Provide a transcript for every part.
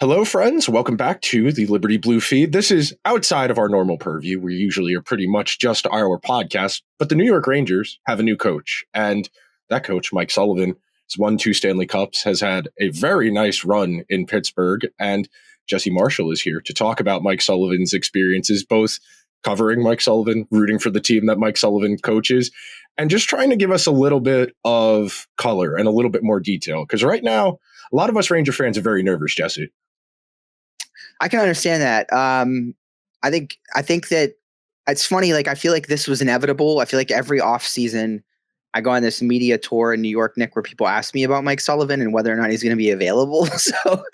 Hello, friends. Welcome back to the Liberty Blue feed. This is outside of our normal purview. We usually are pretty much just our podcast, but the New York Rangers have a new coach, and that coach, Mike Sullivan, has won 2 Stanley Cups, has had a very nice run in Pittsburgh, and Jesse Marshall is here to talk about Mike Sullivan's experiences, both covering Mike Sullivan, rooting for the team that Mike Sullivan coaches, and just trying to give us a little bit of color and a little bit more detail. Because right now, a lot of us Ranger fans are very nervous, Jesse. I can understand that. I think that it's funny. Like, I feel like this was inevitable. I feel like every off season I go on this media tour in New York, Nick, where people ask me about Mike Sullivan and whether or not he's going to be available. So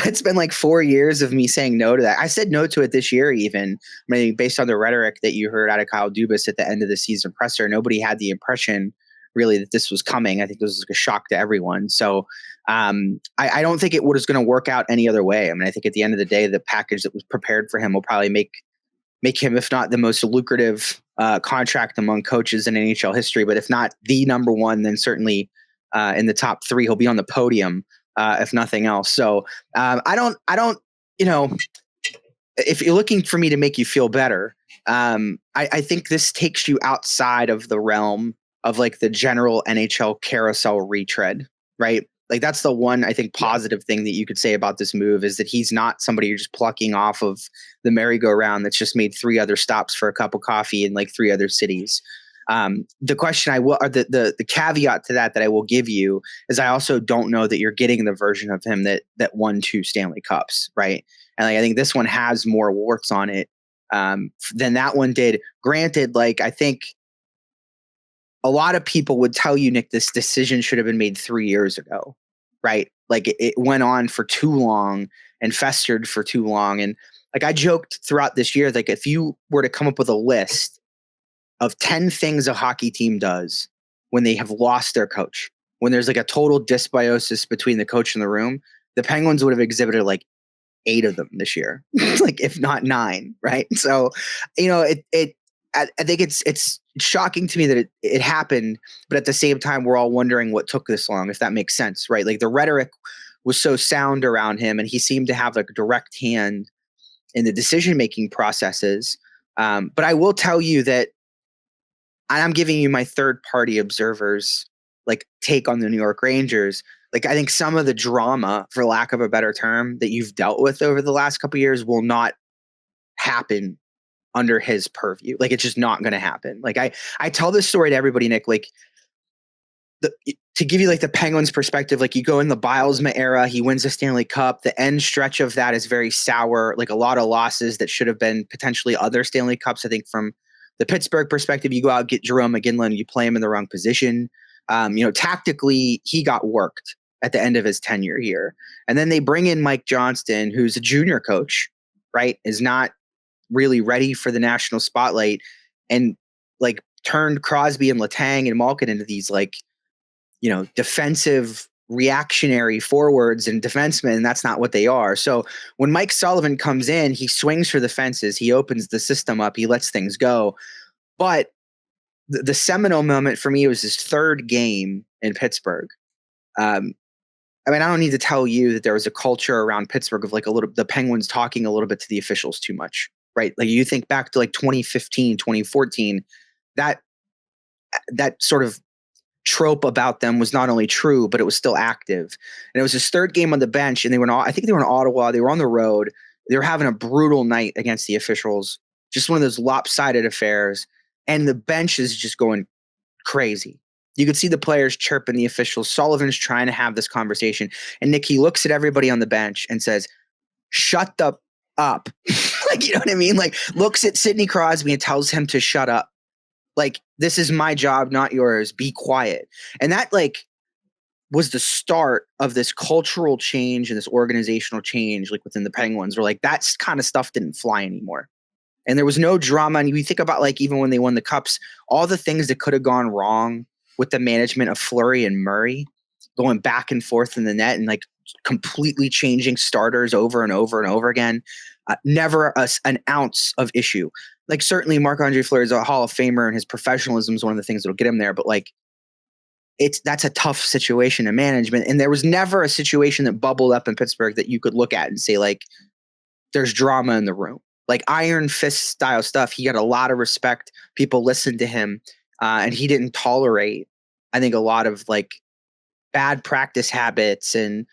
it's been like 4 years of me saying no to that. I said no to it this year, even. I mean, based on the rhetoric that you heard out of Kyle Dubas at the end of the season presser, nobody had the impression really that this was coming. I think this was like a shock to everyone. So I don't think it was going to work out any other way. I mean, I think at the end of the day, the package that was prepared for him will probably make him, if not the most lucrative contract among coaches in NHL history, but if not the number one, then certainly in the top three. He'll be on the podium, if nothing else. So I don't, if you're looking for me to make you feel better, I think this takes you outside of the realm of like the general NHL carousel retread, right? Like, that's the one, I think, positive thing that you could say about this move is that he's not somebody you're just plucking off of the merry-go-round that's just made 3 other stops for a cup of coffee in like 3 other cities. The question I will, or the caveat to that I will give you is I also don't know that you're getting the version of him that won 2 Stanley Cups, right? And like, I think this one has more warts on it than that one did. Granted, like, I think a lot of people would tell you, Nick, this decision should have been made 3 years ago, right? Like, it went on for too long and festered for too long. And like, I joked throughout this year, like, if you were to come up with a list of 10 things a hockey team does when they have lost their coach, when there's like a total dysbiosis between the coach and the room, the Penguins would have exhibited like 8 of them this year, like if not 9, right? So, I think it's shocking to me that it happened, but at the same time, we're all wondering what took this long, if that makes sense, right? Like, the rhetoric was so sound around him, and he seemed to have like a direct hand in the decision-making processes. But I will tell you that I'm giving you my third-party observers like take on the New York Rangers. Like, I think some of the drama, for lack of a better term, that you've dealt with over the last couple of years will not happen under his purview. Like, it's just not going to happen. Like, I tell this story to everybody, Nick, like, to give you like the Penguins perspective, like, you go in the Bilesma era, he wins the Stanley Cup. The end stretch of that is very sour, like a lot of losses that should have been potentially other Stanley Cups. I think from the Pittsburgh perspective, you go out, get Jerome McGinley, you play him in the wrong position. Tactically, he got worked at the end of his tenure here. And then they bring in Mike Johnston, who's a junior coach, right? Is not really ready for the national spotlight, and like turned Crosby and Letang and Malkin into these like, defensive reactionary forwards and defensemen. And that's not what they are. So when Mike Sullivan comes in, he swings for the fences. He opens the system up. He lets things go. But the seminal moment for me was his third game in Pittsburgh. I don't need to tell you that there was a culture around Pittsburgh of like the Penguins talking a little bit to the officials too much, right? Like, you think back to like 2015, 2014, that sort of trope about them was not only true, but it was still active. And it was his third game on the bench, and I think they were in Ottawa. They were on the road. They were having a brutal night against the officials, just one of those lopsided affairs. And the bench is just going crazy. You could see the players chirping the officials. Sullivan's trying to have this conversation. And Nick, he looks at everybody on the bench and says, "Shut the up." Like, you know what I mean? Like, looks at Sidney Crosby and tells him to shut up. Like, this is my job, not yours. Be quiet. And that like was the start of this cultural change and this organizational change, like within the Penguins, where like that kind of stuff didn't fly anymore. And there was no drama. And you think about like, even when they won the cups, all the things that could have gone wrong with the management of Fleury and Murray going back and forth in the net and like completely changing starters over and over and over again. Never an ounce of issue. Like, certainly Marc-Andre Fleury is a Hall of Famer, and his professionalism is one of the things that'll get him there. But like, that's a tough situation to manage. And there was never a situation that bubbled up in Pittsburgh that you could look at and say, like, there's drama in the room. Like Iron Fist style stuff. He got a lot of respect. People listened to him, and he didn't tolerate, I think, a lot of like bad practice habits and,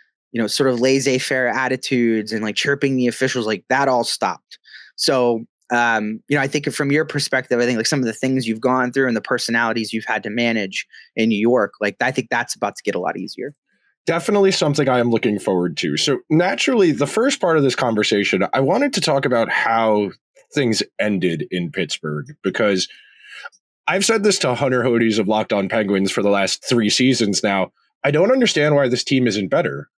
sort of laissez-faire attitudes and like chirping the officials. Like that all stopped. So, I think from your perspective, I think like some of the things you've gone through and the personalities you've had to manage in New York, like I think that's about to get a lot easier. Definitely something I am looking forward to. So naturally, the first part of this conversation, I wanted to talk about how things ended in Pittsburgh, because I've said this to Hunter Hodes of Locked On Penguins for the last 3 seasons now. I don't understand why this team isn't better.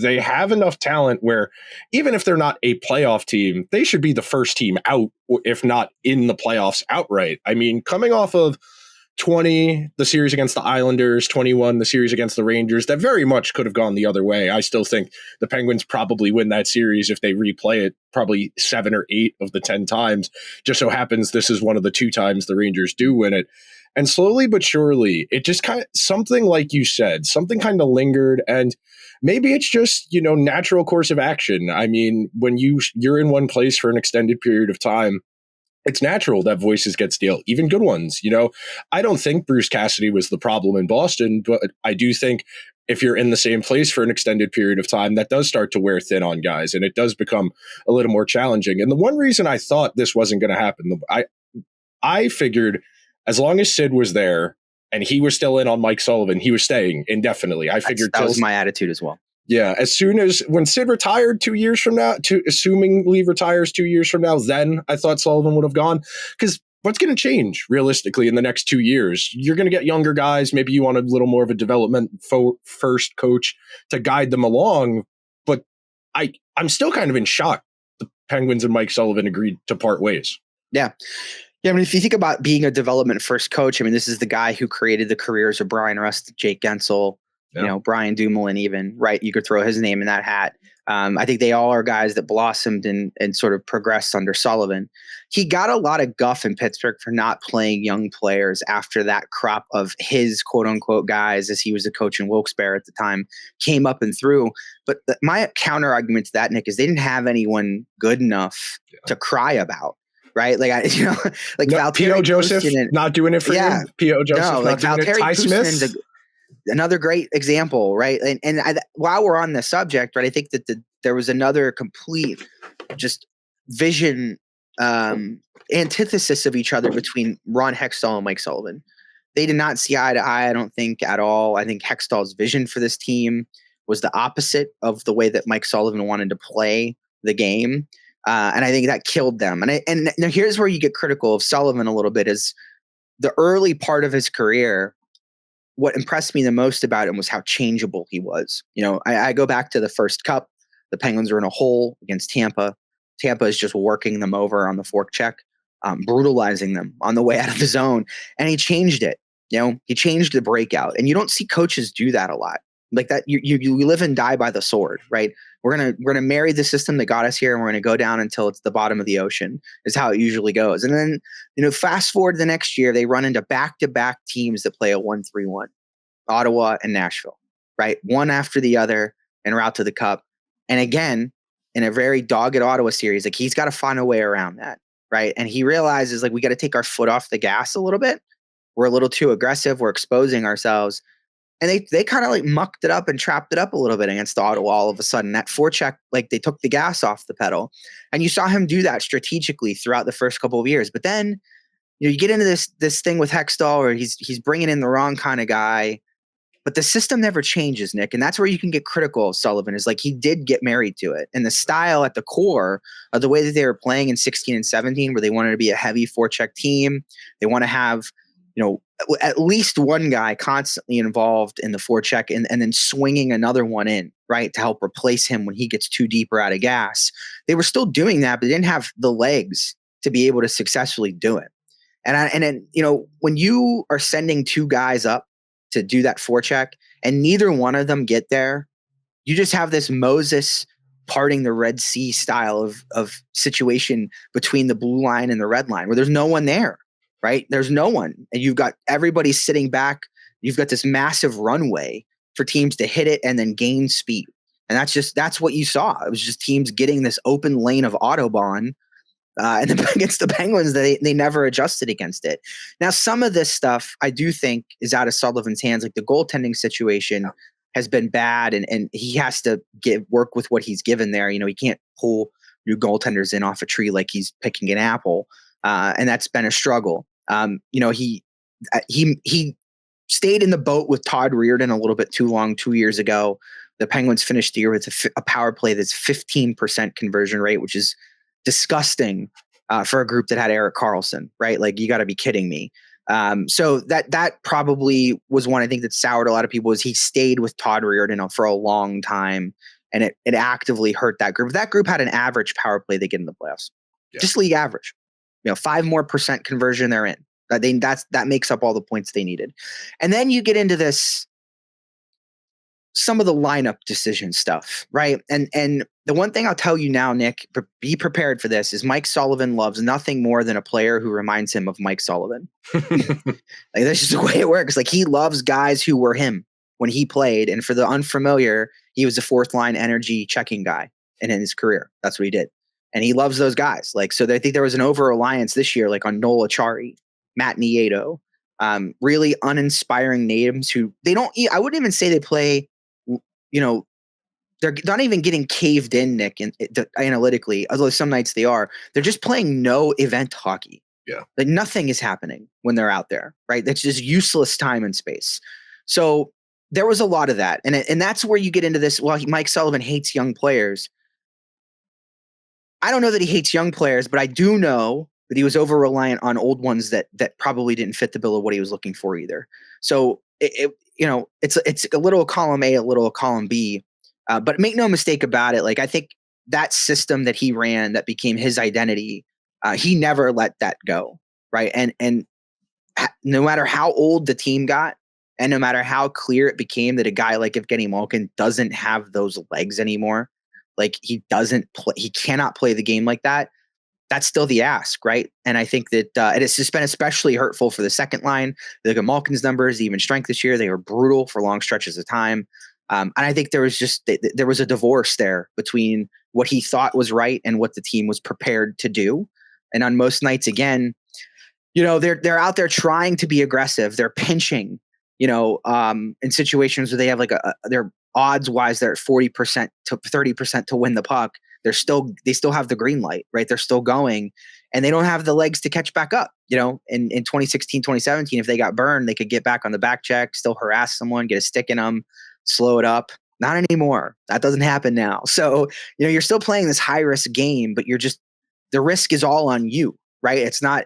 They have enough talent where even if they're not a playoff team, they should be the first team out, if not in the playoffs outright. I mean, coming off of 20, the series against the Islanders, 21, the series against the Rangers, that very much could have gone the other way. I still think the Penguins probably win that series if they replay it probably 7 or 8 of the 10 times. Just so happens this is one of the 2 times the Rangers do win it. And slowly but surely, it just kind of, something like you said, something kind of lingered, and maybe it's just, natural course of action. I mean, when you're in one place for an extended period of time, it's natural that voices get stale, even good ones. I don't think Bruce Cassidy was the problem in Boston, but I do think if you're in the same place for an extended period of time, that does start to wear thin on guys, and it does become a little more challenging. And the one reason I thought this wasn't going to happen, I figured as long as Sid was there and he was still in on Mike Sullivan, he was staying indefinitely. I figured that was my attitude as well. Yeah, as soon as when Sid retired 2 years from now, assumingly retires 2 years from now, then I thought Sullivan would have gone. Because what's going to change realistically in the next 2 years? You're going to get younger guys. Maybe you want a little more of a development first coach to guide them along. But I'm still kind of in shock. The Penguins and Mike Sullivan agreed to part ways. Yeah. Yeah, I mean, if you think about being a development first coach, I mean, this is the guy who created the careers of Brian Rust, Jake Gensel, Brian Dumoulin even, right? You could throw his name in that hat. I think they all are guys that blossomed and sort of progressed under Sullivan. He got a lot of guff in Pittsburgh for not playing young players after that crop of his quote unquote guys, as he was a coach in Wilkes-Barre at the time, came up and through. But my counter argument to that, Nick, is they didn't have anyone good enough to cry about. Right, P.O. Joseph not doing it for you. P.O. Joseph not doing it. Ty Smith, another great example, right? And while we're on the subject, right, I think that there was another complete just vision antithesis of each other between Ron Hextall and Mike Sullivan. They did not see eye to eye, I don't think, at all. I think Hextall's vision for this team was the opposite of the way that Mike Sullivan wanted to play the game. And I think that killed them. And now here's where you get critical of Sullivan a little bit, is the early part of his career. What impressed me the most about him was how changeable he was. I go back to the first cup. The Penguins are in a hole against Tampa. Tampa is just working them over on the forecheck, brutalizing them on the way out of the zone. And he changed it. He changed the breakout. And you don't see coaches do that a lot. Like that, you live and die by the sword, right? We're gonna marry the system that got us here, and we're gonna go down until it's the bottom of the ocean, is how it usually goes. And then, fast forward the next year, they run into back-to-back teams that play a 1-3-1, Ottawa and Nashville, right? One after the other en route to the Cup. And again, in a very dogged Ottawa series, like he's got to find a way around that, right? And he realizes like we got to take our foot off the gas a little bit. We're a little too aggressive. We're exposing ourselves. And they kind of like mucked it up and trapped it up a little bit against Ottawa all of a sudden. That forecheck, like they took the gas off the pedal. And you saw him do that strategically throughout the first couple of years. But then you get into this thing with Hextall where he's bringing in the wrong kind of guy. But the system never changes, Nick. And that's where you can get critical of Sullivan, is like he did get married to it. And the style at the core of the way that they were playing in 16 and 17, where they wanted to be a heavy forecheck team. They want to have at least one guy constantly involved in the forecheck and then swinging another one in, right, to help replace him when he gets too deep or out of gas. They were still doing that, but they didn't have the legs to be able to successfully do it. And then, when you are sending 2 guys up to do that forecheck and neither one of them get there, you just have this Moses parting the Red Sea style of situation between the blue line and the red line where there's no one there. Right? There's no one. And you've got everybody sitting back, you've got this massive runway for teams to hit it and then gain speed. And that's what you saw. It was just teams getting this open lane of Autobahn. And then against the Penguins, they never adjusted against it. Now, some of this stuff I do think is out of Sullivan's hands. Like the goaltending situation has been bad, and he has to work with what he's given there. He can't pull new goaltenders in off a tree like he's picking an apple, and that's been a struggle. He stayed in the boat with Todd Reirden a little bit too long 2 years ago. The Penguins finished the year with a power play that's 15% conversion rate, which is disgusting for a group that had Erik Karlsson, right? Like, you got to be kidding me. So that probably was one I think that soured a lot of people, is he stayed with Todd Reirden for a long time, and it actively hurt that group. If that group had an average power play, they get in the playoffs, just league average. 5% more conversion, they're in. That makes up all the points they needed. And then you get into some of the lineup decision stuff, right? And the one thing I'll tell you now, Nick, be prepared for this, is Mike Sullivan loves nothing more than a player who reminds him of Mike Sullivan. Like, that's just the way it works. Like, he loves guys who were him when he played. And for the unfamiliar, he was a fourth line energy checking guy in his career. That's what he did. And he loves those guys. Like, so I think there was an over-reliance this year, like on Noel Acciari, Matt Nieto, really uninspiring names who I wouldn't even say they play, they're not even getting caved in, Nick, analytically, although some nights they are. They're just playing no event hockey. Yeah. Like, nothing is happening when they're out there, right? That's just useless time and space. So there was a lot of that. And that's where you get into this. Well, Mike Sullivan hates young players. I don't know that he hates young players, but I do know that he was over-reliant on old ones that probably didn't fit the bill of what he was looking for either. So it's a little column A, a little column B, but make no mistake about it. Like, I think that system that he ran that became his identity, he never let that go, right? And no matter how old the team got, and no matter how clear it became that a guy like Evgeny Malkin doesn't have those legs anymore, like, he cannot play the game like that. That's still the ask, right? And I think that it's just been especially hurtful for the second line. Look at Malkin's numbers, even strength this year. They were brutal for long stretches of time. And I think there was a divorce there between what he thought was right and what the team was prepared to do. And on most nights, again, they're out there trying to be aggressive. They're pinching, in situations where they have they're odds wise, they're at 40% to 30% to win the puck. They still have the green light, right? They're still going, and they don't have the legs to catch back up. In 2016, 2017, if they got burned, they could get back on the back check, still harass someone, get a stick in them, slow it up. Not anymore. That doesn't happen now. So, you're still playing this high risk game, but the risk is all on you, right? It's not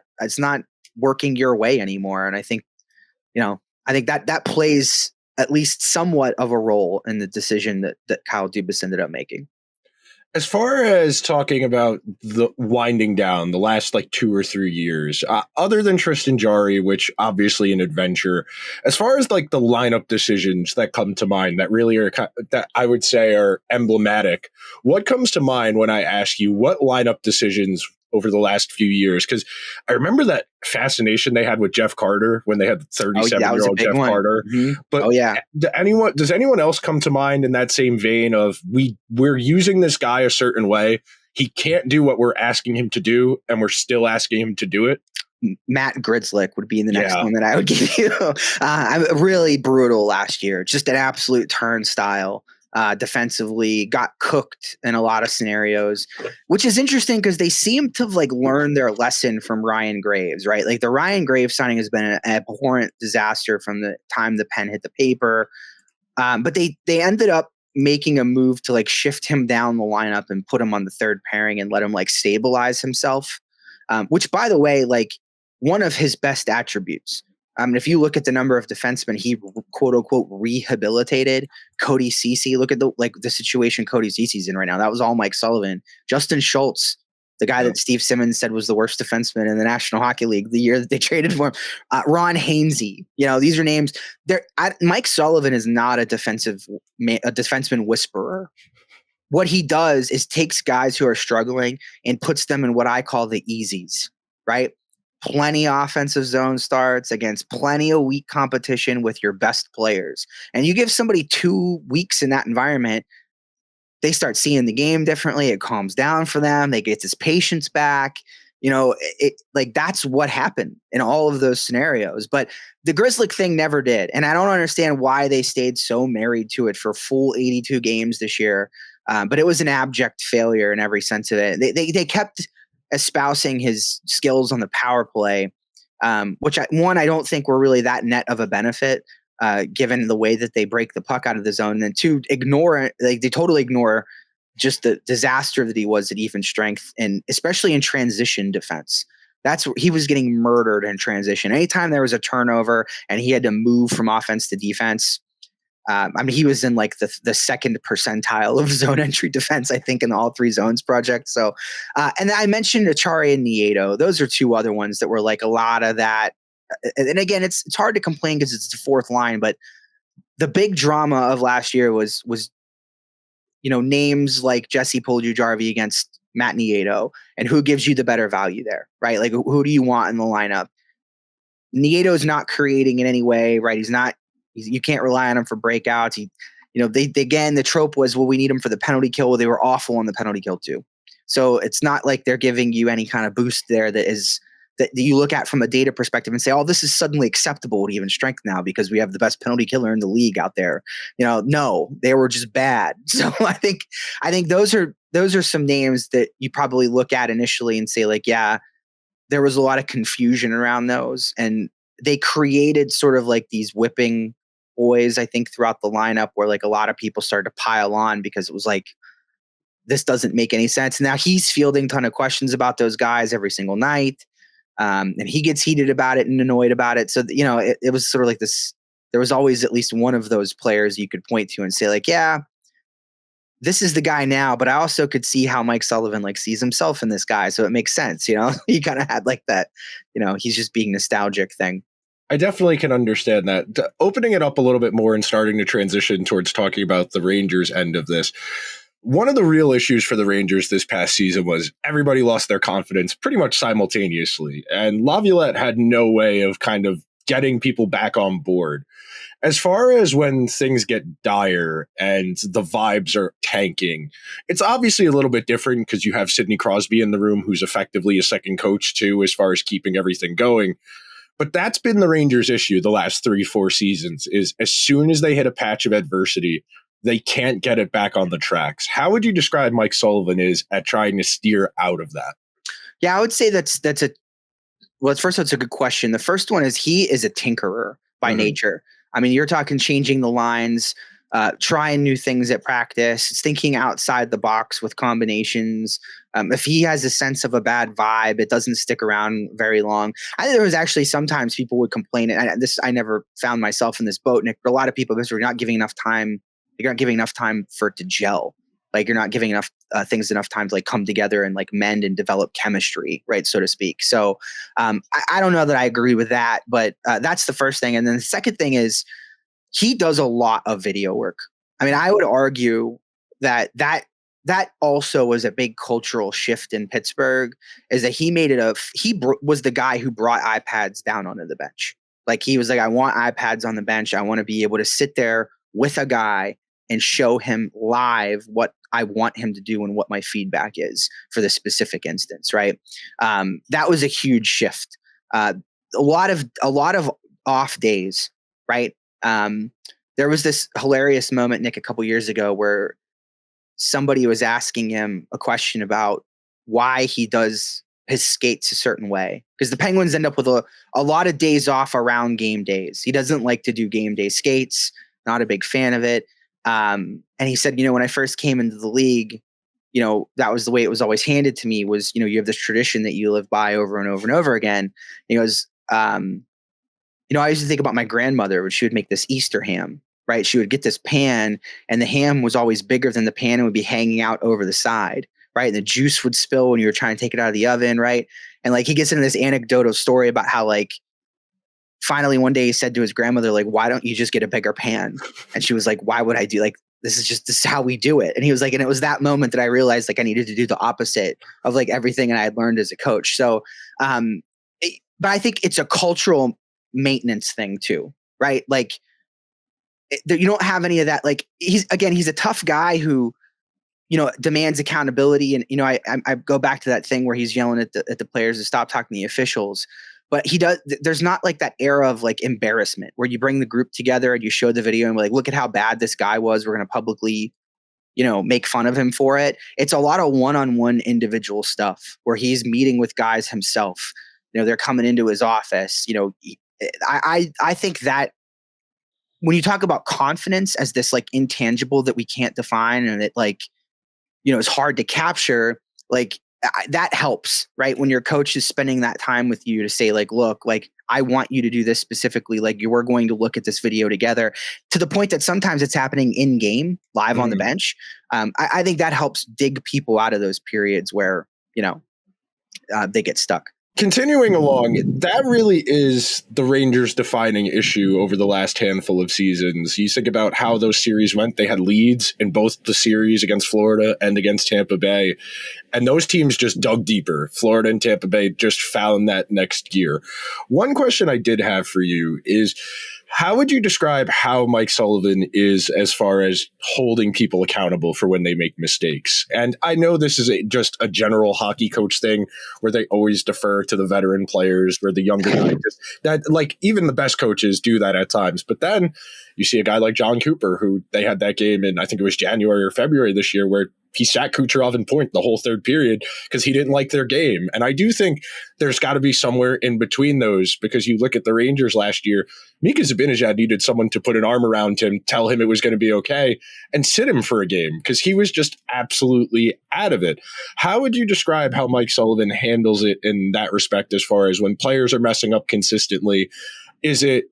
working your way anymore. And I think, that plays at least somewhat of a role in the decision that Kyle Dubas ended up making. As far as talking about the winding down the last 2 or 3 years, other than Tristan Jarry, which obviously an adventure, as far as the lineup decisions that come to mind that really are, that I would say are emblematic, what comes to mind when I ask you what lineup decisions over the last few years? Because I remember that fascination they had with Jeff Carter when they had the 37-year-old Jeff Carter. Mm-hmm. But does anyone else come to mind in that same vein of we're using this guy a certain way, he can't do what we're asking him to do, and we're still asking him to do it? Matt Gritzlick would be the next one that I would give you. I'm really brutal last year, just an absolute turnstile. Defensively, got cooked in a lot of scenarios, which is interesting because they seem to have learned their lesson from Ryan Graves, right? Like, the Ryan Graves signing has been an abhorrent disaster from the time the pen hit the paper. But they ended up making a move to shift him down the lineup and put him on the third pairing and let him stabilize himself. Which, by the way, one of his best attributes. If you look at the number of defensemen he quote unquote rehabilitated, Cody Ceci, look at the situation Cody Ceci's in right now. That was all Mike Sullivan. Justin Schultz, the guy that Steve Simmons said was the worst defenseman in the National Hockey League the year that they traded for him. Ron Hainsey, these are names. Mike Sullivan is not a defenseman whisperer. What he does is takes guys who are struggling and puts them in what I call the easies, right? plenty offensive zone starts against plenty of weak competition with your best players. And you give somebody 2 weeks in that environment, they start seeing the game differently. It calms down for them. They get this patience back. Like that's what happened in all of those scenarios. But the Grizzly thing never did. And I don't understand why they stayed so married to it for full 82 games this year. But it was an abject failure in every sense of it. They kept espousing his skills on the power play, which I don't think were really that net of a benefit, given the way that they break the puck out of the zone. And then 2, ignore it. They totally ignore just the disaster that he was at even strength, and especially in transition defense. That's where he was getting murdered in transition. Anytime there was a turnover and he had to move from offense to defense, he was in like the second percentile of zone entry defense, I think, in the All Three Zones project. So, and I mentioned Achari and Nieto. Those are 2 other ones that were like a lot of that. And again, it's hard to complain because it's the 4th line, but the big drama of last year was names like Jesse Puljujarvi against Matt Nieto, and who gives you the better value there, right? Like, who do you want in the lineup? Nieto's not creating in any way, right? You can't rely on him for breakouts. Again, the trope was, well, we need him for the penalty kill. Well, they were awful on the penalty kill too. So it's not like they're giving you any kind of boost there that you look at from a data perspective and say, oh, this is suddenly acceptable to even strength now because we have the best penalty killer in the league out there. No, they were just bad. So I think those are some names that you probably look at initially and say, like, yeah, there was a lot of confusion around those, and they created sort of like these whipping boys, I think, throughout the lineup where like a lot of people started to pile on because it was like, this doesn't make any sense. Now he's fielding a ton of questions about those guys every single night. And he gets heated about it and annoyed about it. So, it was sort of like this, there was always at least one of those players you could point to and say, like, yeah, this is the guy now, but I also could see how Mike Sullivan like sees himself in this guy. So it makes sense, he kind of had like that, he's just being nostalgic thing. I definitely can understand that. Opening it up a little bit more and starting to transition towards talking about the Rangers end of this. One of the real issues for the Rangers this past season was everybody lost their confidence pretty much simultaneously. And Laviolette had no way of kind of getting people back on board. As far as when things get dire and the vibes are tanking, it's obviously a little bit different because you have Sidney Crosby in the room, who's effectively a second coach too, as far as keeping everything going. But that's been the Rangers' issue the last 3-4 seasons, is as soon as they hit a patch of adversity, they can't get it back on the tracks. How would you describe Mike Sullivan is at trying to steer out of that? Yeah, I would say that's first, that's a good question. The first one is he is a tinkerer by nature. I mean, you're talking changing the lines, trying new things at practice, thinking outside the box with combinations. If he has a sense of a bad vibe, it doesn't stick around very long. I think there was actually sometimes people would complain, and I never found myself in this boat, Nick, but a lot of people, because we're not giving enough time. You're not giving enough time for it to gel. Like, you're not giving enough things enough time to like come together and like mend and develop chemistry, right, so to speak. So I don't know that I agree with that, but that's the first thing. And then the second thing is he does a lot of video work. I mean, I would argue that also was a big cultural shift in Pittsburgh, is that he made it was the guy who brought iPads down onto the bench. Like, he was like, I want iPads on the bench. I want to be able to sit there with a guy and show him live what I want him to do and what my feedback is for the specific instance, right? That was a huge shift. A lot of off days, right? There was this hilarious moment, Nick, a couple years ago where somebody was asking him a question about why he does his skates a certain way. Because the Penguins end up with a lot of days off around game days. He doesn't like to do game day skates, not a big fan of it. And he said, when I first came into the league, that was the way it was always handed to me, was, you have this tradition that you live by over and over and over again. He goes, I used to think about my grandmother when she would make this Easter ham, right? She would get this pan and the ham was always bigger than the pan and would be hanging out over the side, right? And the juice would spill when you were trying to take it out of the oven, right? And like, he gets into this anecdotal story about how like, finally one day he said to his grandmother, like, why don't you just get a bigger pan? And she was like, why would I do, like, this is how we do it. And he was like, and it was that moment that I realized like I needed to do the opposite of like everything I had learned as a coach. So but I think it's a cultural maintenance thing too, right? Like you don't have any of that. Like he's a tough guy who, demands accountability. And, I go back to that thing where he's yelling at the players to stop talking to the officials, but there's not like that era of like embarrassment where you bring the group together and you show the video and like, look at how bad this guy was. We're going to publicly, make fun of him for it. It's a lot of one-on-one individual stuff where he's meeting with guys himself. They're coming into his office. I think that when you talk about confidence as this like intangible that we can't define and it like, it's hard to capture, like that helps, right? When your coach is spending that time with you to say like, look, like I want you to do this specifically. Like you are going to look at this video together, to the point that sometimes it's happening in game live on the bench. I think that helps dig people out of those periods where, they get stuck. Continuing along, that really is the Rangers' defining issue over the last handful of seasons. You think about how those series went. They had leads in both the series against Florida and against Tampa Bay, and those teams just dug deeper. Florida and Tampa Bay just found that next gear. One question I did have for you is, how would you describe how Mike Sullivan is as far as holding people accountable for when they make mistakes? And I know this is just a general hockey coach thing where they always defer to the veteran players, where the younger guys, that like even the best coaches do that at times. But then you see a guy like John Cooper, who they had that game in, I think it was January or February this year, where he sat Kucherov in point the whole third period because he didn't like their game. And I do think there's got to be somewhere in between those, because you look at the Rangers last year, Mika Zibanejad needed someone to put an arm around him, tell him it was going to be okay, and sit him for a game because he was just absolutely out of it. How would you describe how Mike Sullivan handles it in that respect, as far as when players are messing up consistently? Is it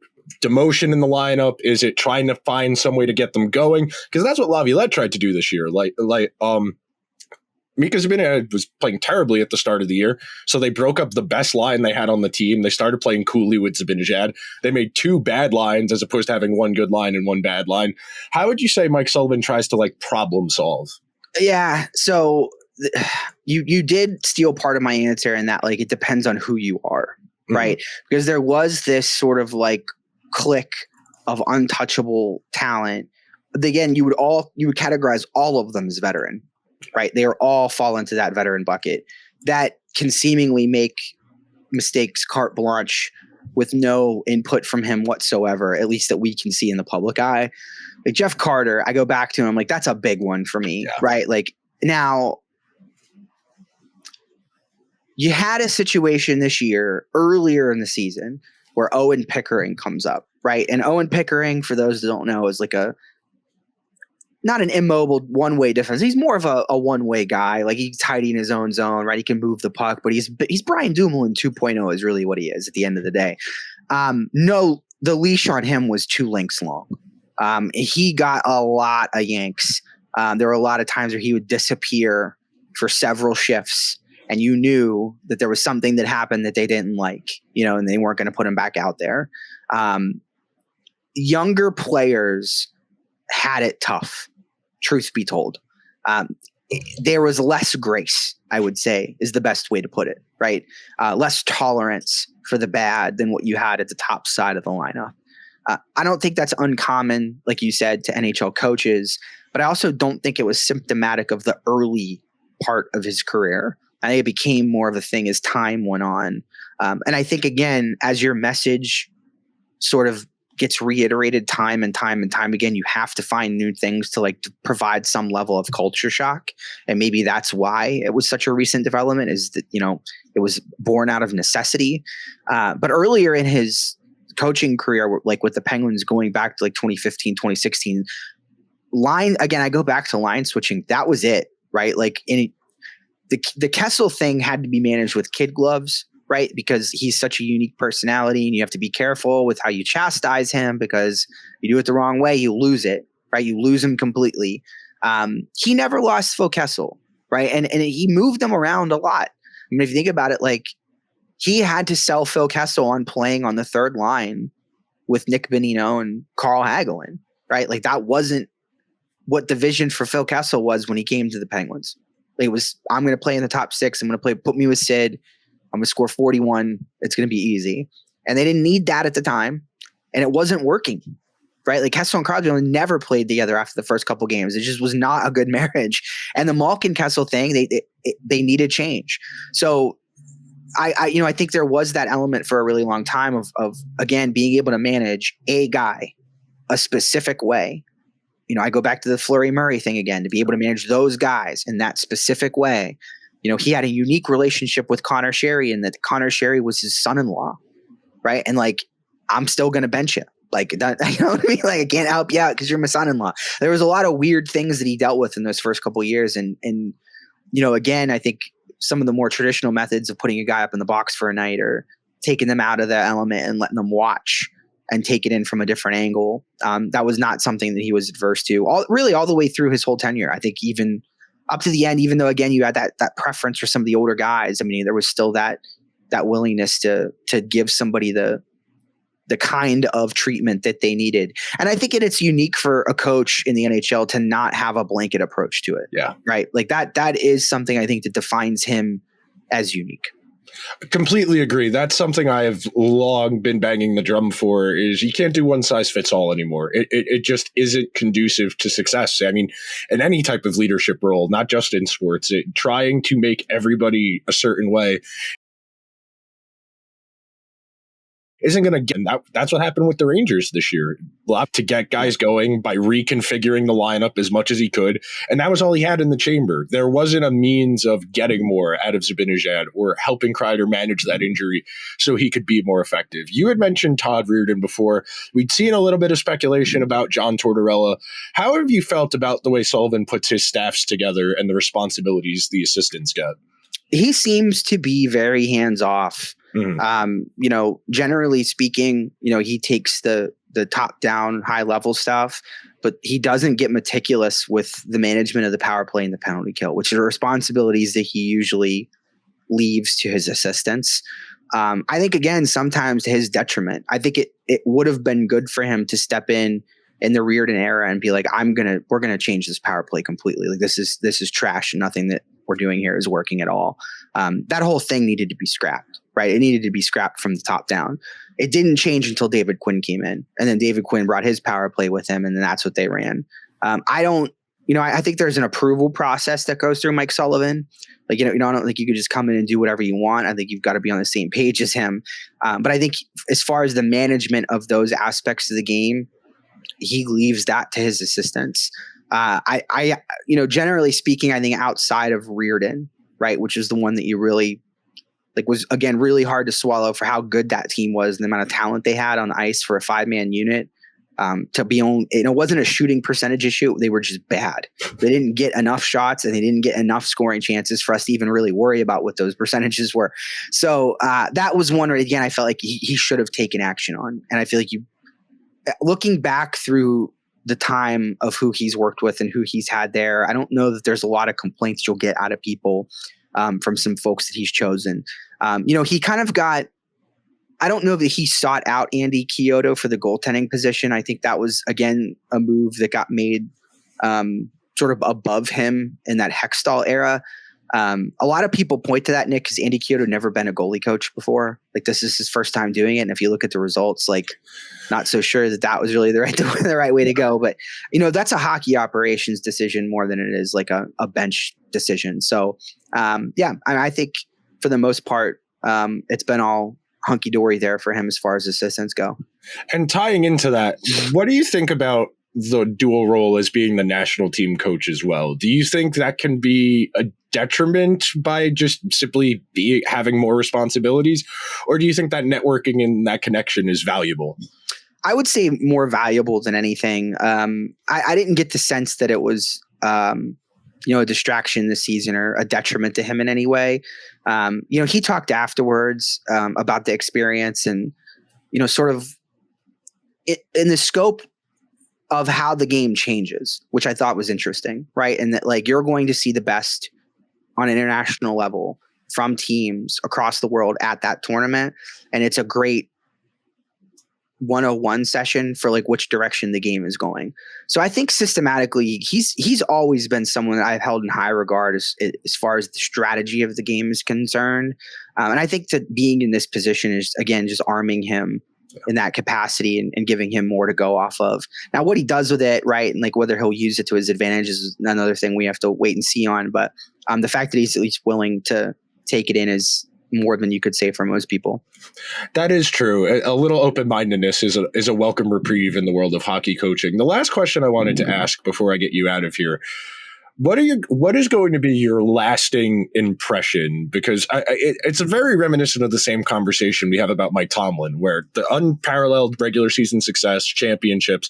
demotion in the lineup? Is it trying to find some way to get them going? Because that's what Laviolette tried to do this year. Mika Zibanejad was playing terribly at the start of the year, so they broke up the best line they had on the team. They started playing Cooley with Zibanejad. They made two bad lines as opposed to having one good line and one bad line. How would you say Mike Sullivan tries to like problem solve? Yeah, so you did steal part of my answer in that like it depends on who you are, right? Because there was this sort of like clique of untouchable talent. But again, you would categorize all of them as veteran, right? They are all fall into that veteran bucket that can seemingly make mistakes carte blanche with no input from him whatsoever, at least that we can see in the public eye. Like Jeff Carter, I go back to him, like that's a big one for me, right? Like now you had a situation this year earlier in the season where Owen Pickering comes up, right? And Owen Pickering, for those that don't know, is like not an immobile one-way defense. He's more of a one-way guy. Like he's tidy in his own zone, right? He can move the puck, but he's Brian Dumoulin 2.0 is really what he is at the end of the day. No, the leash on him was 2 links long. He got a lot of yanks. There were a lot of times where he would disappear for several shifts, and you knew that there was something that happened that they didn't like, and they weren't going to put him back out there. Younger players had it tough, truth be told. There was less grace, I would say, is the best way to put it, right? Less tolerance for the bad than what you had at the top side of the lineup. I don't think that's uncommon, like you said, to NHL coaches, but I also don't think it was symptomatic of the early part of his career. I think it became more of a thing as time went on. And I think, again, as your message sort of gets reiterated time and time and time again, you have to find new things to like to provide some level of culture shock. And maybe that's why it was such a recent development, is that, it was born out of necessity. But earlier in his coaching career, like with the Penguins going back to like 2015, 2016, again, I go back to line switching. That was it, right? Like the Kessel thing had to be managed with kid gloves, right? Because he's such a unique personality, and you have to be careful with how you chastise him, because you do it the wrong way, you lose it, right? You lose him completely. He never lost Phil Kessel, right? And he moved them around a lot. I mean, if you think about it, like he had to sell Phil Kessel on playing on the third line with Nick Bonino and Carl Hagelin, right? Like that wasn't what the vision for Phil Kessel was when he came to the Penguins. It was, I'm going to play in the top 6. I'm going to put me with Sid. I'm going to score 41. It's going to be easy. And they didn't need that at the time. And it wasn't working, right? Like Kessel and Crosby never played together after the first couple games. It just was not a good marriage. And the Malkin Kessel thing, they needed change. So I think there was that element for a really long time of again, being able to manage a guy a specific way. I go back to the Fleury Murray thing again, to be able to manage those guys in that specific way. He had a unique relationship with Connor Sherry, and that Connor Sherry was his son-in-law, right? And like, I'm still going to bench you. Like that, you know what I mean? Like, I can't help you out because you're my son-in-law. There was a lot of weird things that he dealt with in those first couple of years. And again, I think some of the more traditional methods of putting a guy up in the box for a night, or taking them out of the element and letting them watch and take it in from a different angle. That was not something that he was adverse to all the way through his whole tenure. I think even up to the end, even though again, you had that preference for some of the older guys. I mean, there was still that willingness to give somebody the kind of treatment that they needed. And I think it's unique for a coach in the NHL to not have a blanket approach to it. Yeah. Right. Like that is something I think that defines him as unique. Completely agree. That's something I have long been banging the drum for, is you can't do one size fits all anymore. It just isn't conducive to success. I mean, in any type of leadership role, not just in sports, trying to make everybody a certain way isn't going to get that. That's what happened with the Rangers this year. To get guys going by reconfiguring the lineup as much as he could. And that was all he had in the chamber. There wasn't a means of getting more out of Zibanejad or helping Kreider manage that injury so he could be more effective. You had mentioned Todd Reirden before. We'd seen a little bit of speculation about John Tortorella. How have you felt about the way Sullivan puts his staffs together and the responsibilities the assistants get? He seems to be very hands off. Mm-hmm. Generally speaking, he takes the top down high level stuff, but he doesn't get meticulous with the management of the power play and the penalty kill, which are responsibilities that he usually leaves to his assistants. I think again, sometimes to his detriment. I think it would have been good for him to step in the Reirden era and be like, we're going to change this power play completely. Like this is trash, and nothing that we're doing here is working at all. That whole thing needed to be scrapped, right? It needed to be scrapped from the top down. It didn't change until David Quinn came in, and then David Quinn brought his power play with him, and then that's what they ran. I think there's an approval process that goes through Mike Sullivan. Like, I don't think you could just come in and do whatever you want. I think you've got to be on the same page as him. But I think as far as the management of those aspects of the game, he leaves that to his assistants. Generally speaking, I think outside of Reirden, right, which is the one that you really was again really hard to swallow for how good that team was and the amount of talent they had on the ice for a 5-man unit. To be on, it wasn't a shooting percentage issue. They were just bad. They didn't get enough shots, and they didn't get enough scoring chances for us to even really worry about what those percentages were. So that was one where, again, I felt like he should have taken action on. And I feel like looking back through the time of who he's worked with and who he's had there, I don't know that there's a lot of complaints you'll get out of people from some folks that he's chosen. He kind of got, I don't know that he sought out Andy Chiodo for the goaltending position. I think that was, again, a move that got made sort of above him in that Hextall era. A lot of people point to that, Nick, because Andy Chiodo had never been a goalie coach before. Like, this is his first time doing it. And if you look at the results, like, not so sure that was really the right way to go. But, that's a hockey operations decision more than it is like a bench decision. So, I think for the most part, it's been all hunky-dory there for him as far as assistants go. And tying into that, what do you think about the dual role as being the national team coach as well? Do you think that can be a detriment by just simply having more responsibilities? Or do you think that networking and that connection is valuable? I would say more valuable than anything. I didn't get the sense that it was a distraction this season or a detriment to him in any way. He talked afterwards about the experience and, sort of in the scope of how the game changes, which I thought was interesting, right? And that, like, you're going to see the best on an international level from teams across the world at that tournament. And it's a great 101 session for like which direction the game is going. So I think systematically he's always been someone that I've held in high regard as far as the strategy of the game is concerned. And I think that being in this position is, again, just arming him in that capacity and giving him more to go off of. Now, what he does with it, right, and like whether he'll use it to his advantage is another thing we have to wait and see on. But the fact that he's at least willing to take it in is more than you could say for most people. That is true. A little open-mindedness is a welcome reprieve in the world of hockey coaching. The last question I wanted to ask before I get you out of here, what is going to be your lasting impression? Because it's very reminiscent of the same conversation we have about Mike Tomlin, where the unparalleled regular season success, championships,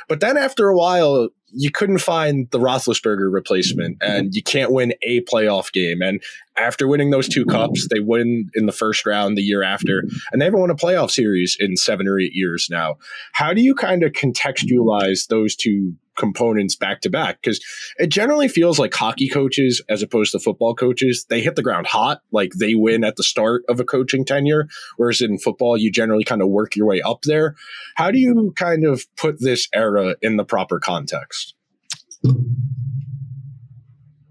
but then after a while, you couldn't find the Roethlisberger replacement, and you can't win a playoff game. And after winning those 2 cups, they win in the first round the year after, and they haven't won a playoff series in 7 or 8 years now. How do you kind of contextualize those 2 components back to back? Because it generally feels like hockey coaches, as opposed to football coaches, they hit the ground hot, like they win at the start of a coaching tenure, whereas in football, you generally kind of work your way up there. How do you kind of put this era in the proper context?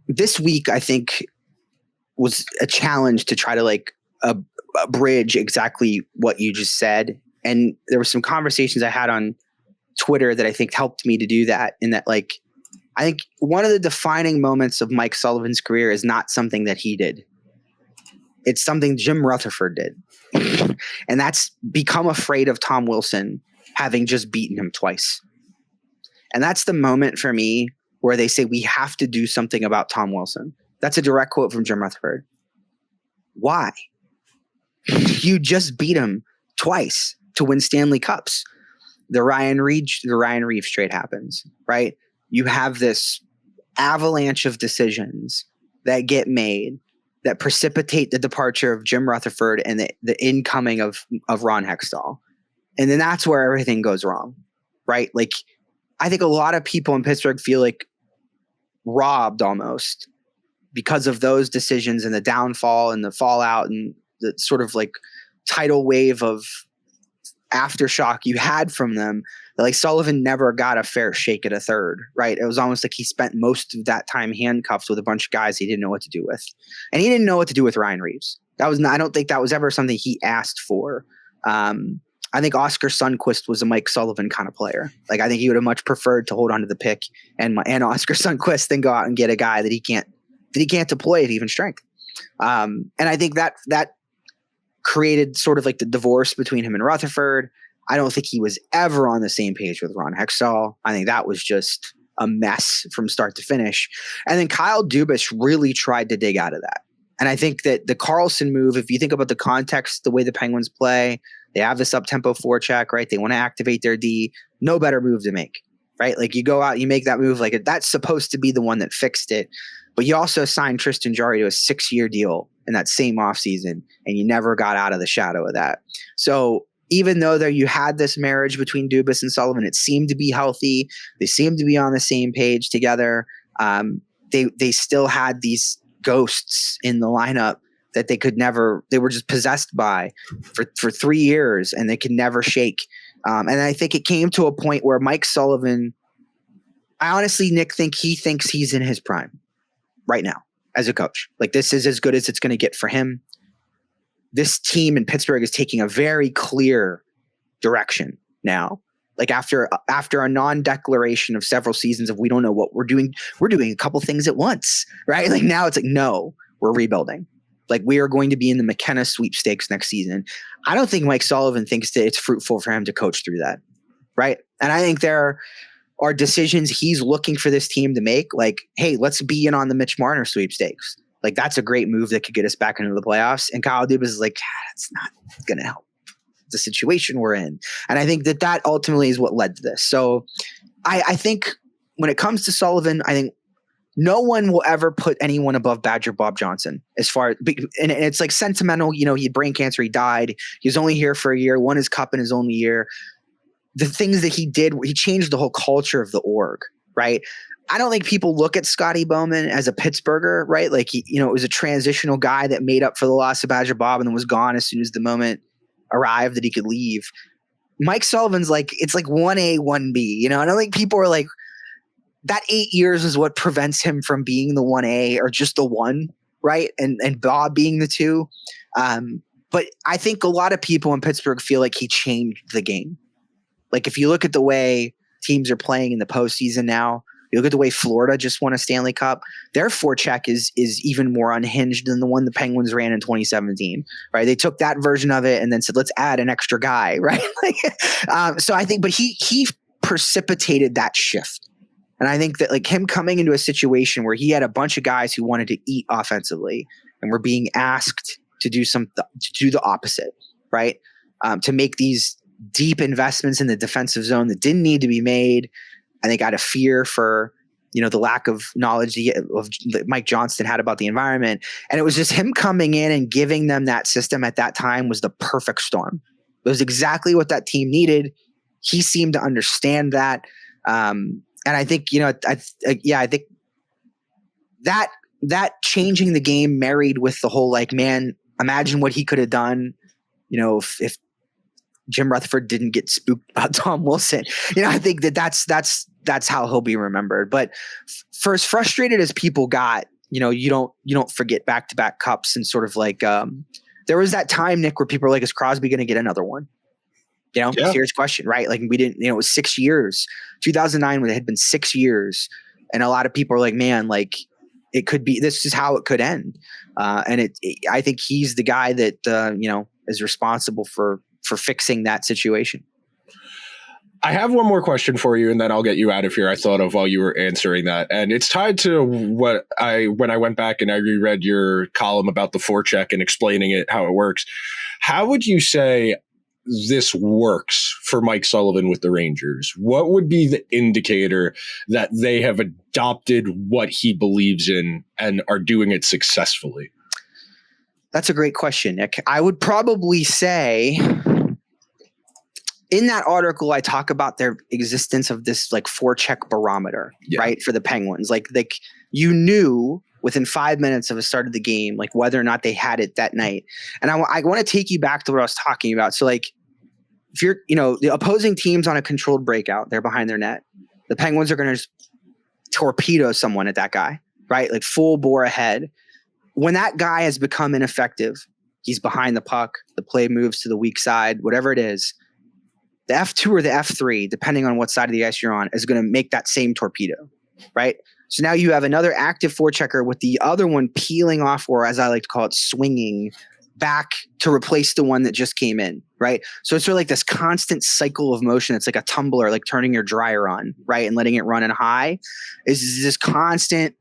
This week, I think, was a challenge to try to like bridge exactly what you just said. And there were some conversations I had on Twitter that I think helped me to do that. In that, like, I think one of the defining moments of Mike Sullivan's career is not something that he did. It's something Jim Rutherford did. And that's become afraid of Tom Wilson having just beaten him twice. And that's the moment for me where they say we have to do something about Tom Wilson. That's a direct quote from Jim Rutherford. Why? You just beat him twice to win Stanley Cups. The Ryan Reeves trade happens, right? You have this avalanche of decisions that get made that precipitate the departure of Jim Rutherford and the incoming of Ron Hextall. And then that's where everything goes wrong, right? Like, I think a lot of people in Pittsburgh feel like robbed almost because of those decisions and the downfall and the fallout and the sort of like tidal wave of aftershock you had from them. Like, Sullivan never got a fair shake at a third, right? It was almost like he spent most of that time handcuffed with a bunch of guys he didn't know what to do with. And he didn't know what to do with Ryan Reeves. I don't think that was ever something he asked for. I think Oscar Sundquist was a Mike Sullivan kind of player. Like, I think he would have much preferred to hold on to the pick and Oscar Sundquist than go out and get a guy that he can't deploy at even strength. And I think that created sort of like the divorce between him and Rutherford. I don't think he was ever on the same page with Ron Hextall. I think that was just a mess from start to finish. And then Kyle Dubas really tried to dig out of that. And I think that the Karlsson move, if you think about the context, the way the Penguins play, they have this up-tempo forecheck, right? They want to activate their D. No better move to make, right? Like, you go out, you make that move. Like, that's supposed to be the one that fixed it. But you also signed Tristan Jarry to a 6-year deal in that same offseason, and you never got out of the shadow of that. So even though you had this marriage between Dubas and Sullivan, it seemed to be healthy. They seemed to be on the same page together. They still had these ghosts in the lineup that they were just possessed by for 3 years, and they could never shake. And I think it came to a point where Mike Sullivan, I honestly, Nick, think he thinks he's in his prime right now as a coach. Like, this is as good as it's going to get for him. This team in Pittsburgh is taking a very clear direction now. Like, after a non-declaration of several seasons of we don't know what we're doing a couple things at once, right? Like, now it's like, no, we're rebuilding. Like, we are going to be in the McKenna sweepstakes next season. I don't think Mike Sullivan thinks that it's fruitful for him to coach through that, right? And I think there are decisions he's looking for this team to make. Like, hey, let's be in on the Mitch Marner sweepstakes. Like, that's a great move that could get us back into the playoffs. And Kyle Dubas is like, that's not going to help the situation we're in. And I think that ultimately is what led to this. So I think when it comes to Sullivan, I think no one will ever put anyone above Badger Bob Johnson and it's like sentimental. You know, he had brain cancer. He died. He was only here for a year, won his cup in his only year. The things that he did, he changed the whole culture of the org, right? I don't think people look at Scotty Bowman as a Pittsburgher, right? Like, it was a transitional guy that made up for the loss of Badger Bob and then was gone as soon as the moment arrived that he could leave. Mike Sullivan's like, it's like 1A, 1B, you know? And I think people are like, that 8 years is what prevents him from being the 1A or just the 1, right? And Bob being the 2. But I think a lot of people in Pittsburgh feel like he changed the game. Like if you look at the way teams are playing in the postseason now, you look at the way Florida just won a Stanley Cup, their forecheck is even more unhinged than the one the Penguins ran in 2017, right? They took that version of it and then said, let's add an extra guy, right? So I think, but he precipitated that shift. And I think that like him coming into a situation where he had a bunch of guys who wanted to eat offensively and were being asked to do the opposite, right? To make these deep investments in the defensive zone that didn't need to be made. I think out of fear for, the lack of knowledge that Mike Johnston had about the environment. And it was just him coming in and giving them that system at that time was the perfect storm. It was exactly what that team needed. He seemed to understand that. And I think, I think that changing the game married with the whole, like, man, imagine what he could have done, if Jim Rutherford didn't get spooked about Tom Wilson. I think that's how he'll be remembered. But for as frustrated as people got, you don't forget back-to-back cups and sort of like there was that time, Nick, where people were like, is Crosby going to get another one? Yeah. Serious question, right? Like we didn't, it was 6 years, 2009 when it had been 6 years. And a lot of people are like, man, like it could be, this is how it could end. And I think he's the guy that, is responsible for fixing that situation. I have one more question for you, and then I'll get you out of here. I thought of while you were answering that, and it's tied to when I went back and I reread your column about the forecheck and explaining it, how it works. How would you say this works for Mike Sullivan with the Rangers? What would be the indicator that they have adopted what he believes in and are doing it successfully? That's a great question, Nick. I would probably say in that article, I talk about their existence of this like forecheck barometer, right? For the Penguins. Like you knew within 5 minutes of the start of the game, like whether or not they had it that night. And I want to take you back to what I was talking about. So like if you're, the opposing team's on a controlled breakout, they're behind their net. The Penguins are going to just torpedo someone at that guy, right? Like full bore ahead. When that guy has become ineffective, he's behind the puck, the play moves to the weak side, whatever it is, the F2 or the F3, depending on what side of the ice you're on, is going to make that same torpedo, right? So now you have another active forechecker with the other one peeling off, or as I like to call it, swinging back to replace the one that just came in, right? So it's sort of like this constant cycle of motion. It's like a tumbler, like turning your dryer on, right? And letting it run in high is this constant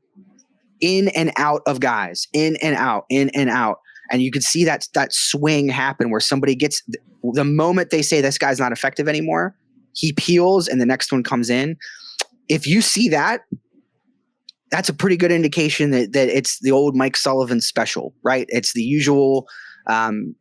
in and out of guys, in and out, in and out. And you can see that swing happen where somebody gets the moment they say this guy's not effective anymore, he peels and the next one comes in. If you see that, that's a pretty good indication that it's the old Mike Sullivan special, right? It's the usual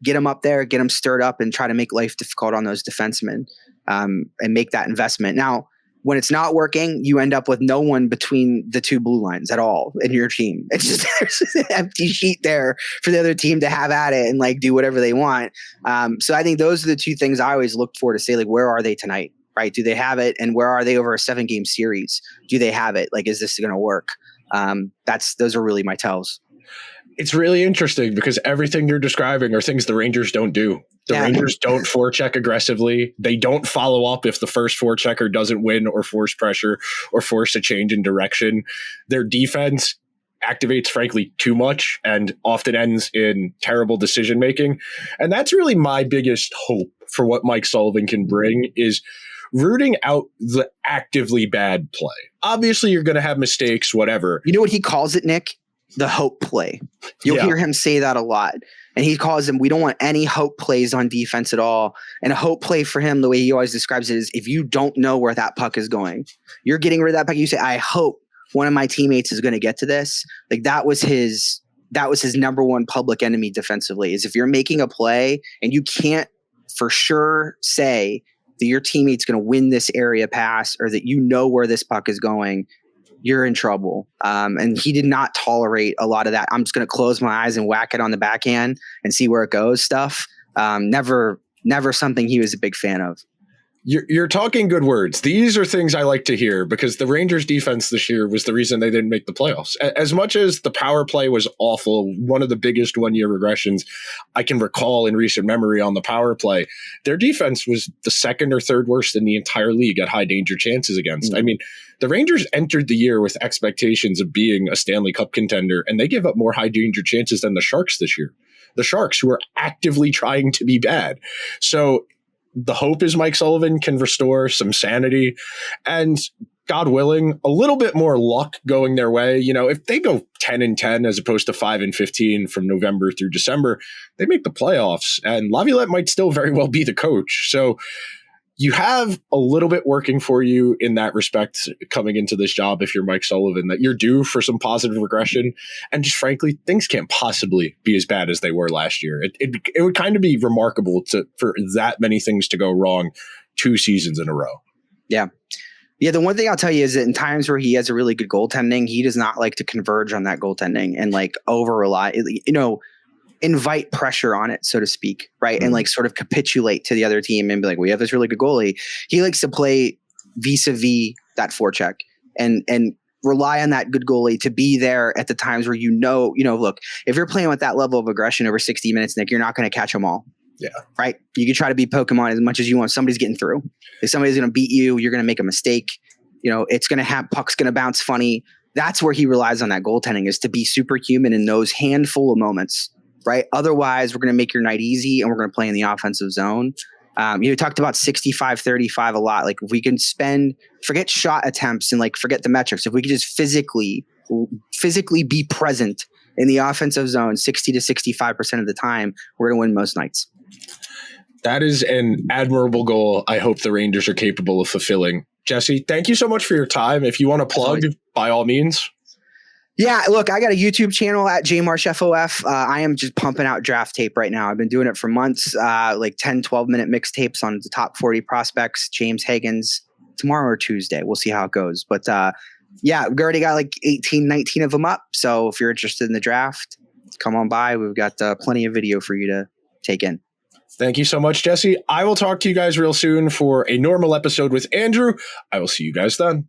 get them up there, get them stirred up and try to make life difficult on those defensemen and make that investment. Now, when it's not working, you end up with no one between the two blue lines at all in your team. It's just there's just an empty sheet there for the other team to have at it and like do whatever they want. So I think those are the two things I always look for to say, like, where are they tonight? Right? Do they have it? And where are they over a 7-game series? Do they have it? Like, is this going to work? Those are really my tells. It's really interesting because everything you're describing are things the Rangers don't do. The Rangers don't forecheck aggressively. They don't follow up if the first forechecker doesn't win or force pressure or force a change in direction. Their defense activates, frankly, too much and often ends in terrible decision making. And that's really my biggest hope for what Mike Sullivan can bring is rooting out the actively bad play. Obviously, you're going to have mistakes, whatever. You know what he calls it, Nick? The hope play. You'll hear him say that a lot. And he calls them, we don't want any hope plays on defense at all. And a hope play for him, the way he always describes it, is if you don't know where that puck is going, you're getting rid of that puck. You say, I hope one of my teammates is going to get to this. Like that was his number one public enemy defensively, is if you're making a play and you can't for sure say that your teammate's going to win this area pass or that you know where this puck is going, you're in trouble. And he did not tolerate a lot of that. I'm just going to close my eyes and whack it on the backhand and see where it goes stuff. Never something he was a big fan of. You're talking good words. These are things I like to hear because the Rangers defense this year was the reason they didn't make the playoffs. As much as the power play was awful, one of the biggest one-year regressions I can recall in recent memory on the power play, their defense was the second or third worst in the entire league at high danger chances against. I mean, the Rangers entered the year with expectations of being a Stanley Cup contender, and they gave up more high danger chances than the Sharks this year. The Sharks, who are actively trying to be bad. So the hope is Mike Sullivan can restore some sanity and, God willing, a little bit more luck going their way. You know, if they go 10-10 as opposed to 5-15 from November through December, they make the playoffs, and Laviolette might still very well be the coach. So you have a little bit working for you in that respect coming into this job if you're Mike Sullivan, that you're due for some positive regression. And just frankly, things can't possibly be as bad as they were last year. It would kind of be remarkable for that many things to go wrong 2 seasons in a row. Yeah. Yeah, the one thing I'll tell you is that in times where he has a really good goaltending, he does not like to converge on that goaltending and like over rely, invite pressure on it, so to speak, right? And like sort of capitulate to the other team and be like, we have this really good goalie. He likes to play vis-a-vis that forecheck and rely on that good goalie to be there at the times where look, if you're playing with that level of aggression over 60 minutes, Nick, you're not going to catch them all. Yeah. Right? You can try to beat Pokemon as much as you want. Somebody's getting through. If somebody's going to beat you, you're going to make a mistake. It's going to have puck's going to bounce funny. That's where he relies on that goaltending, is to be superhuman in those handful of moments. Right. Otherwise, we're going to make your night easy and we're going to play in the offensive zone. You talked about 65-35 a lot. Like if we can forget shot attempts and like forget the metrics. If we could just physically be present in the offensive zone 60 to 65% of the time, we're going to win most nights. That is an admirable goal. I hope the Rangers are capable of fulfilling. Jesse, thank you so much for your time. If you want to plug, by all means. Yeah, look, I got a YouTube channel at JMarshFOF. I am just pumping out draft tape right now. I've been doing it for months, like 10, 12-minute mixtapes on the top 40 prospects, James Higgins, tomorrow or Tuesday. We'll see how it goes. But yeah, we've already got like 18, 19 of them up. So if you're interested in the draft, come on by. We've got plenty of video for you to take in. Thank you so much, Jesse. I will talk to you guys real soon for a normal episode with Andrew. I will see you guys then.